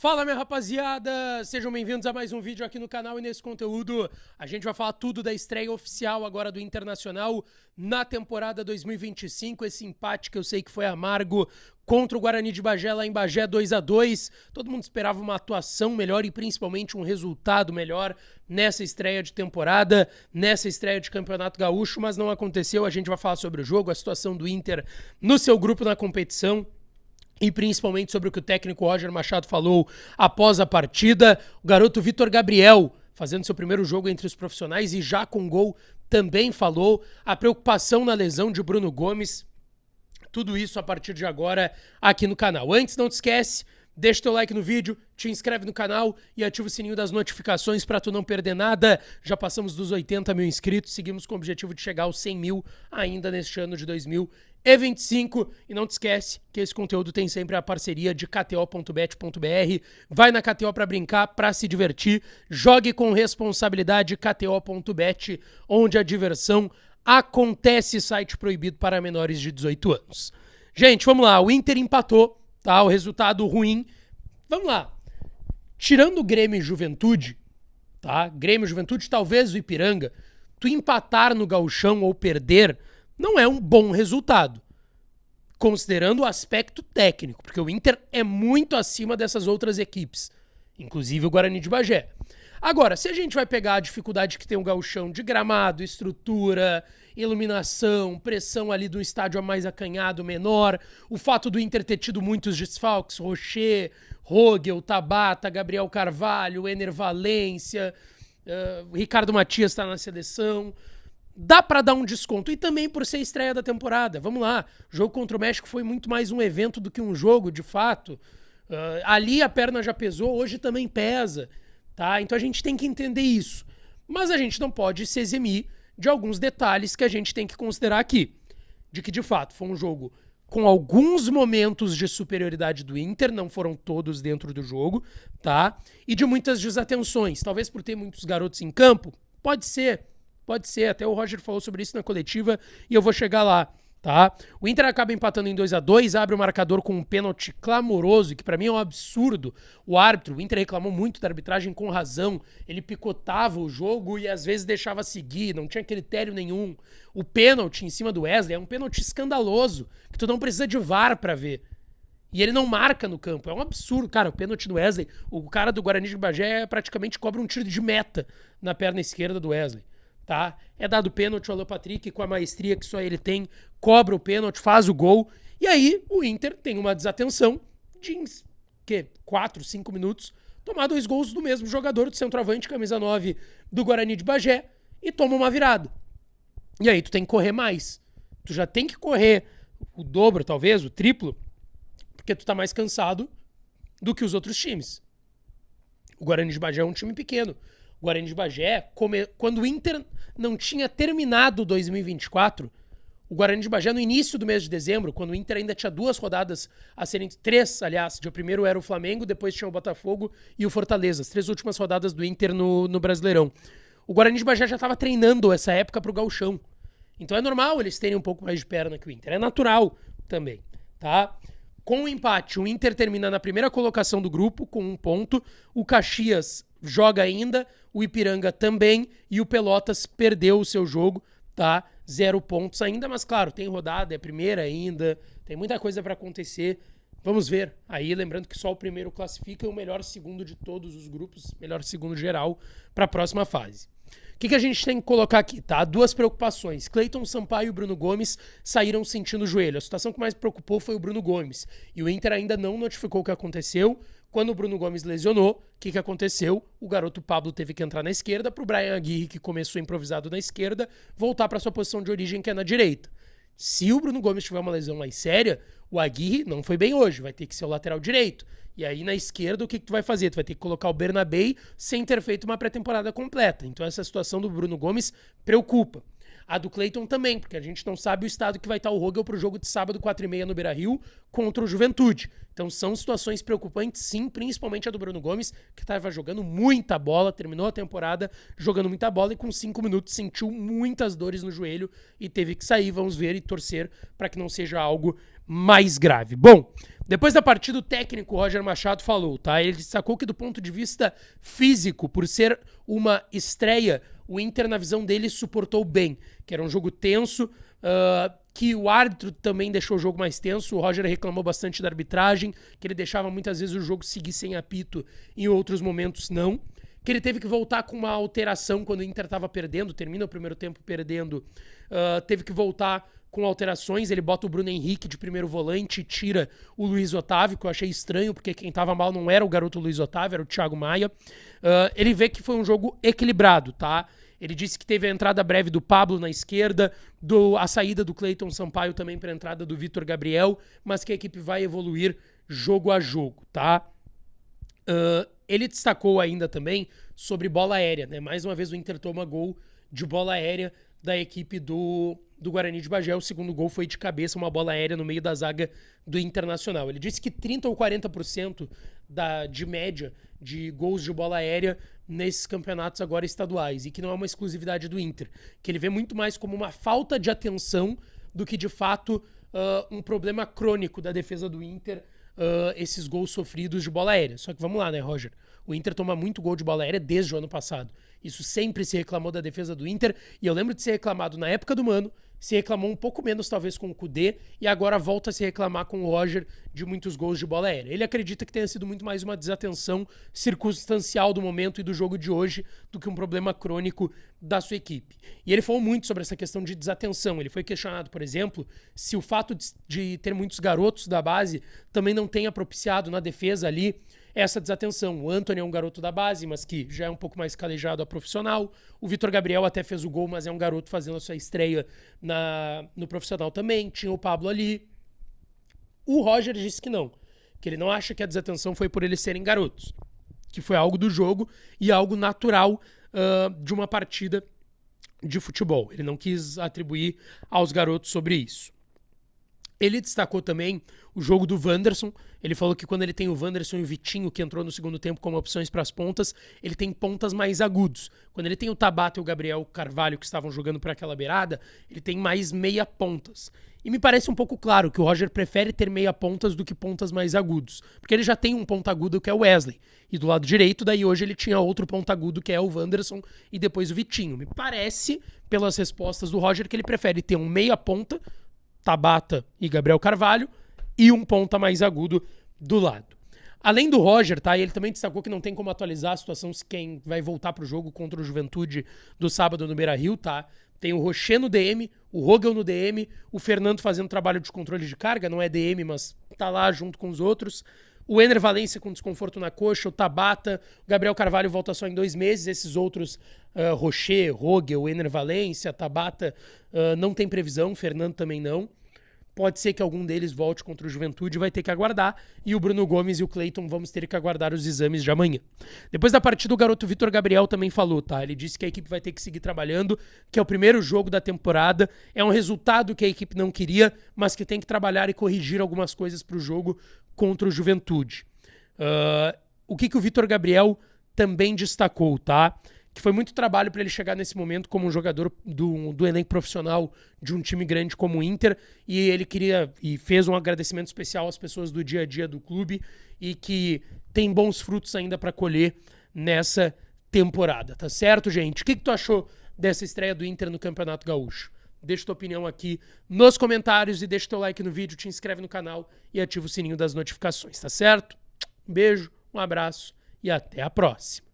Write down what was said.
Fala, minha rapaziada! Sejam bem-vindos a mais um vídeo aqui no canal e nesse conteúdo a gente vai falar tudo da estreia oficial agora do Internacional na temporada 2025, esse empate que eu sei que foi amargo contra o Guarani de Bagé lá em Bagé 2-2. Todo mundo esperava uma atuação melhor e principalmente um resultado melhor nessa estreia de temporada, nessa estreia de Campeonato Gaúcho, mas não aconteceu. A gente vai falar sobre o jogo, a situação do Inter no seu grupo na competição, e principalmente sobre o que o técnico Roger Machado falou após a partida. O garoto Vitor Gabriel, fazendo seu primeiro jogo entre os profissionais e já com gol, também falou. A preocupação na lesão de Bruno Gomes. Tudo isso a partir de agora aqui no canal. Antes, não te esquece, deixa teu like no vídeo, te inscreve no canal e ativa o sininho das notificações para tu não perder nada. Já passamos dos 80 mil inscritos, seguimos com o objetivo de chegar aos 100 mil ainda neste ano de 2025. E não te esquece que esse conteúdo tem sempre a parceria de kto.bet.br. Vai na KTO para brincar, para se divertir. Jogue com responsabilidade. kto.bet, onde a diversão acontece. Site proibido para menores de 18 anos. Gente, vamos lá. O Inter empatou, tá? O resultado ruim. Vamos lá. Tirando o Grêmio e Juventude, tá? Grêmio e Juventude, talvez o Ipiranga, tu empatar no Gauchão ou perder não é um bom resultado, considerando o aspecto técnico, porque o Inter é muito acima dessas outras equipes, inclusive o Guarani de Bagé. Agora, se a gente vai pegar a dificuldade que tem o Gauchão de gramado, estrutura, iluminação, pressão ali do estádio mais acanhado, menor, o fato do Inter ter tido muitos desfalques, Rocher, Rogel, Tabata, Gabriel Carvalho, Ener Valência, Ricardo Matias está na seleção, dá pra dar um desconto. E também por ser estreia da temporada. Vamos lá. O jogo contra o México foi muito mais um evento do que um jogo, de fato. Ali a perna já pesou, hoje também pesa. Tá? Então a gente tem que entender isso. Mas a gente não pode se eximir de alguns detalhes que a gente tem que considerar aqui. De que, de fato, foi um jogo com alguns momentos de superioridade do Inter, não foram todos dentro do jogo, tá? E de muitas desatenções. Talvez por ter muitos garotos em campo. Pode ser. Pode ser, até o Roger falou sobre isso na coletiva e eu vou chegar lá, tá? O Inter acaba empatando em 2-2, abre o marcador com um pênalti clamoroso, que pra mim é um absurdo. O árbitro, o Inter reclamou muito da arbitragem com razão, ele picotava o jogo e às vezes deixava seguir, não tinha critério nenhum. O pênalti em cima do Wesley é um pênalti escandaloso, que tu não precisa de VAR pra ver. E ele não marca no campo, é um absurdo. Cara, o pênalti do Wesley, o cara do Guarani de Bagé praticamente cobra um tiro de meta na perna esquerda do Wesley. Tá? É dado pênalti, o Alan Patrick, com a maestria que só ele tem, cobra o pênalti, faz o gol, e aí o Inter tem uma desatenção de 4, 5 minutos, tomar 2 gols do mesmo jogador, do centroavante, camisa 9 do Guarani de Bagé, e toma uma virada. E aí tu tem que correr mais. Tu já tem que correr o dobro, talvez, o triplo, porque tu tá mais cansado do que os outros times. O Guarani de Bagé é um time pequeno. O Guarani de Bagé, quando o Inter não tinha terminado 2024, o Guarani de Bagé, no início do mês de dezembro, quando o Inter ainda tinha 2 rodadas a serem... 3, aliás. O primeiro era o Flamengo, depois tinha o Botafogo e o Fortaleza. As 3 últimas rodadas do Inter no Brasileirão. O Guarani de Bagé já estava treinando essa época pro Gauchão. Então é normal eles terem um pouco mais de perna que o Inter. É natural também, tá? Com o empate, o Inter termina na primeira colocação do grupo, com 1 ponto. O Caxias joga ainda, o Ipiranga também, e o Pelotas perdeu o seu jogo, tá? 0 pontos ainda, mas claro, tem rodada, é primeira ainda, tem muita coisa para acontecer. Vamos ver. Aí, lembrando que só o primeiro classifica e o melhor segundo de todos os grupos, melhor segundo geral, para a próxima fase. O que a gente tem que colocar aqui, tá? 2 preocupações. Cleiton Sampaio e Bruno Gomes saíram sentindo o joelho. A situação que mais preocupou foi o Bruno Gomes. E o Inter ainda não notificou o que aconteceu. Quando o Bruno Gomes lesionou, o que aconteceu? O garoto Pablo teve que entrar na esquerda para o Brian Aguirre, que começou improvisado na esquerda, voltar para sua posição de origem, que é na direita. Se o Bruno Gomes tiver uma lesão mais séria, o Aguirre não foi bem hoje, vai ter que ser o lateral direito. E aí, na esquerda, o que tu vai fazer? Tu vai ter que colocar o Bernabei sem ter feito uma pré-temporada completa. Então, essa situação do Bruno Gomes preocupa. A do Cleiton também, porque a gente não sabe o estado que vai estar o Rogel pro jogo de sábado, 4h30 no Beira-Rio, contra o Juventude. Então, são situações preocupantes, sim, principalmente a do Bruno Gomes, que estava jogando muita bola, terminou a temporada jogando muita bola e com 5 minutos sentiu muitas dores no joelho e teve que sair. Vamos ver e torcer para que não seja algo mais grave. Bom, Depois da partida, o técnico Roger Machado falou, tá? Ele destacou que do ponto de vista físico, por ser uma estreia, o Inter, na visão dele, suportou bem, que era um jogo tenso, que o árbitro também deixou o jogo mais tenso. O Roger reclamou bastante da arbitragem, que ele deixava muitas vezes o jogo seguir sem apito, em outros momentos não. Que ele teve que voltar com uma alteração quando o Inter estava perdendo, termina o primeiro tempo perdendo, teve que voltar com alterações. Ele bota o Bruno Henrique de primeiro volante e tira o Luiz Otávio, que eu achei estranho, porque quem estava mal não era o garoto Luiz Otávio, era o Thiago Maia. Ele vê que foi um jogo equilibrado, tá? Ele disse que teve a entrada breve do Pablo na esquerda, a saída do Cleiton Sampaio também para a entrada do Vitor Gabriel, mas que a equipe vai evoluir jogo a jogo, tá? Ele destacou ainda também sobre bola aérea, né? Mais uma vez o Inter toma gol de bola aérea da equipe do Guarani de Bagé. O segundo gol foi de cabeça, uma bola aérea no meio da zaga do Internacional. Ele disse que 30% ou 40% de média de gols de bola aérea nesses campeonatos agora estaduais, e que não é uma exclusividade do Inter, que ele vê muito mais como uma falta de atenção do que de fato um problema crônico da defesa do Inter, esses gols sofridos de bola aérea. Só que vamos lá, né, Roger? O Inter toma muito gol de bola aérea desde o ano passado. Isso sempre se reclamou da defesa do Inter, e eu lembro de ser reclamado na época do Mano, se reclamou um pouco menos talvez com o Kudê, e agora volta a se reclamar com o Roger de muitos gols de bola aérea. Ele acredita que tenha sido muito mais uma desatenção circunstancial do momento e do jogo de hoje do que um problema crônico da sua equipe. E ele falou muito sobre essa questão de desatenção. Ele foi questionado, por exemplo, se o fato de ter muitos garotos da base também não tenha propiciado na defesa ali essa desatenção. O Antony é um garoto da base, mas que já é um pouco mais calejado a profissional. O Vitor Gabriel até fez o gol, mas é um garoto fazendo a sua estreia no profissional também. Tinha o Pablo ali. O Roger disse que não, que ele não acha que a desatenção foi por eles serem garotos, que foi algo do jogo e algo natural de uma partida de futebol. Ele não quis atribuir aos garotos sobre isso. Ele destacou também o jogo do Wanderson. Ele falou que quando ele tem o Wanderson e o Vitinho, que entrou no segundo tempo como opções para as pontas, ele tem pontas mais agudos. Quando ele tem o Tabata e o Gabriel Carvalho, que estavam jogando para aquela beirada, ele tem mais meia pontas. E me parece um pouco claro que o Roger prefere ter meia pontas do que pontas mais agudos, porque ele já tem um ponta agudo que é o Wesley. E do lado direito, daí hoje ele tinha outro ponta agudo que é o Wanderson e depois o Vitinho. Me parece, pelas respostas do Roger, que ele prefere ter um meia ponta, Tabata e Gabriel Carvalho, e um ponta mais agudo do lado. Além do Roger, tá? Ele também destacou que não tem como atualizar a situação se quem vai voltar pro jogo contra o Juventude do sábado no Beira-Rio, tá? Tem o Rocher no DM, o Rogel no DM, o Fernando fazendo trabalho de controle de carga, não é DM, mas tá lá junto com os outros. O Ener Valencia com desconforto na coxa, o Tabata, o Gabriel Carvalho volta só em 2 meses, esses outros, Rocher, Rogel, Ener Valencia, Tabata, não tem previsão, Fernando também não. Pode ser que algum deles volte contra o Juventude, vai ter que aguardar. E o Bruno Gomes e o Cleiton vamos ter que aguardar os exames de amanhã. Depois da partida, o garoto Vitor Gabriel também falou, tá? Ele disse que a equipe vai ter que seguir trabalhando, que é o primeiro jogo da temporada, é um resultado que a equipe não queria, mas que tem que trabalhar e corrigir algumas coisas para o jogo contra o Juventude. O que o Vitor Gabriel também destacou, tá? Que foi muito trabalho para ele chegar nesse momento como um jogador do elenco profissional de um time grande como o Inter, e ele queria e fez um agradecimento especial às pessoas do dia a dia do clube e que tem bons frutos ainda para colher nessa temporada, tá certo, gente? O que tu achou dessa estreia do Inter no Campeonato Gaúcho? Deixa tua opinião aqui nos comentários e deixa teu like no vídeo, te inscreve no canal e ativa o sininho das notificações, tá certo? Um beijo, um abraço e até a próxima.